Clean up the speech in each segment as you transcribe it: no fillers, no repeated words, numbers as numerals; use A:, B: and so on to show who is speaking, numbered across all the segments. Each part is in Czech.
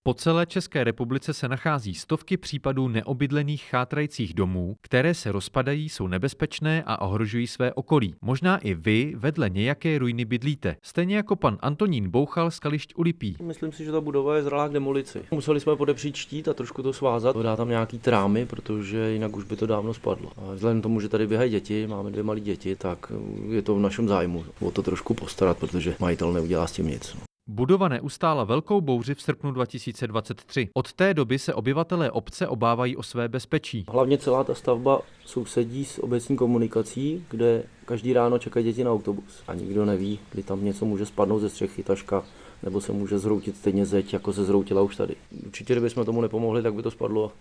A: Po celé České republice se nachází stovky případů neobydlených chátrajících domů, které se rozpadají, jsou nebezpečné a ohrožují své okolí. Možná i vy vedle nějaké ruiny bydlíte, stejně jako pan Antonín Bouchal z Kališť u Lipí.
B: Myslím si, že ta budova je zralá k demolici. Museli jsme podepřít štít a trošku to svázat, dát tam nějaký trámy, protože jinak už by to dávno spadlo. A vzhledem k tomu, že tady běhají děti, máme 2 malé děti, tak je to v našem zájmu o to trošku postarat, protože majitel neudělá s tím nic.
A: Budova neustála velkou bouři v srpnu 2023. Od té doby se obyvatelé obce obávají o své bezpečí.
B: Hlavně celá ta stavba sousedí s obecní komunikací, kde každý ráno čekají děti na autobus. A nikdo neví, kdy tam něco může spadnout ze střechy, taška, nebo se může zhroutit stejně zeď, jako se zhroutila už tady. Určitě, kdybychom tomu nepomohli, tak by to spadlo.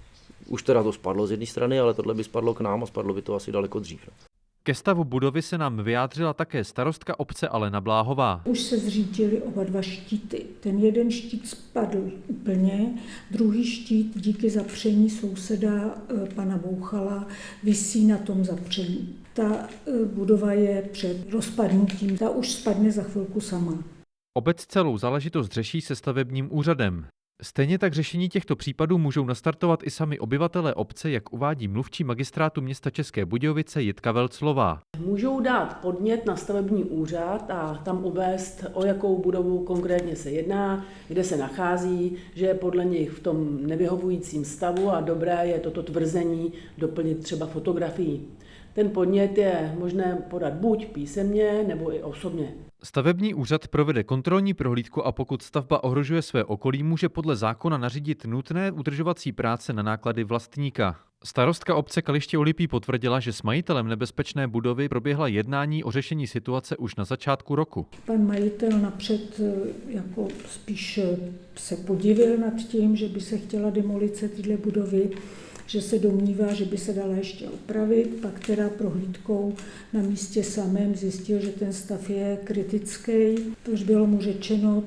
B: Už teda to spadlo z jedné strany, ale tohle by spadlo k nám a spadlo by to asi daleko dřív.
A: Ke stavu budovy se nám vyjádřila také starostka obce Alena Bláhová.
C: Už se zřítily oba 2 štíty. Ten jeden štít spadl úplně, druhý štít díky zapření souseda pana Bouchala visí na tom zapření. Ta budova je před rozpadnutím, ta už spadne za chvilku sama.
A: Obec celou záležitost řeší se stavebním úřadem. Stejně tak řešení těchto případů můžou nastartovat i sami obyvatelé obce, jak uvádí mluvčí magistrátu města České Budějovice Jitka Velclová.
D: Můžou dát podnět na stavební úřad a tam uvést, o jakou budovu konkrétně se jedná, kde se nachází, že je podle nich v tom nevyhovujícím stavu a dobré je toto tvrzení doplnit třeba fotografií. Ten podnět je možné podat buď písemně, nebo i osobně.
A: Stavební úřad provede kontrolní prohlídku a pokud stavba ohrožuje své okolí, může podle zákona nařídit nutné udržovací práce na náklady vlastníka. Starostka obce Kaliště u Lipí potvrdila, že s majitelem nebezpečné budovy proběhla jednání o řešení situace už na začátku roku.
C: Pan majitel napřed jako spíš se podivil nad tím, že by se chtěla demolice téhle budovy, že se domnívá, že by se dala ještě opravit, pak teda prohlídkou na místě samém zjistil, že ten stav je kritický, protože bylo mu řečeno,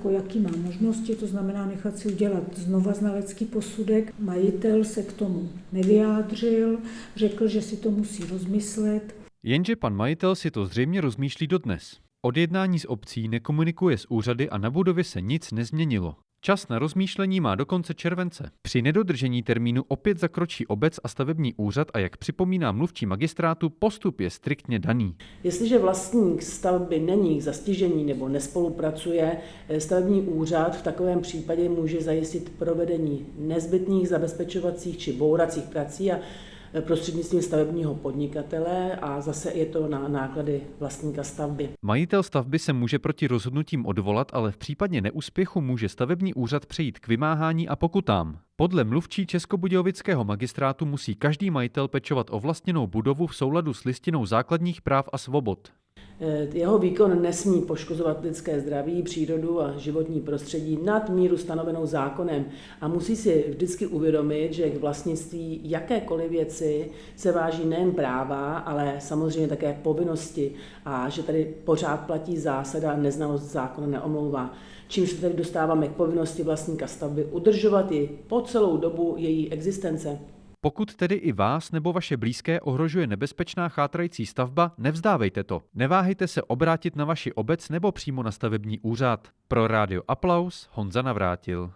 C: jaký má možnosti, to znamená nechat si udělat znova znalecký posudek. Majitel se k tomu nevyjádřil, řekl, že si to musí rozmyslet.
A: Jenže pan majitel si to zřejmě rozmýšlí dodnes. Od jednání s obcí nekomunikuje s úřady a na budově se nic nezměnilo. Čas na rozmýšlení má do konce července. Při nedodržení termínu opět zakročí obec a stavební úřad a jak připomíná mluvčí magistrátu, postup je striktně daný.
D: Jestliže vlastník stavby není k zastižení nebo nespolupracuje, stavební úřad v takovém případě může zajistit provedení nezbytných zabezpečovacích či bouracích prací a prostřednictvím stavebního podnikatele a zase je to na náklady vlastníka stavby.
A: Majitel stavby se může proti rozhodnutím odvolat, ale v případě neúspěchu může stavební úřad přejít k vymáhání a pokutám. Podle mluvčí českobudějovického magistrátu musí každý majitel pečovat o vlastněnou budovu v souladu s listinou základních práv a svobod.
D: Jeho výkon nesmí poškozovat lidské zdraví, přírodu a životní prostředí nad míru stanovenou zákonem a musí si vždycky uvědomit, že k vlastnictví jakékoliv věci se váží nejen práva, ale samozřejmě také povinnosti a že tady pořád platí zásada neznalost zákona neomlouvá. Čímž se tedy dostáváme k povinnosti vlastníka stavby udržovat ji po celou dobu její existence.
A: Pokud tedy i vás nebo vaše blízké ohrožuje nebezpečná chátrající stavba, nevzdávejte to. Neváhejte se obrátit na vaši obec nebo přímo na stavební úřad. Pro Rádio Aplaus Honza Navrátil.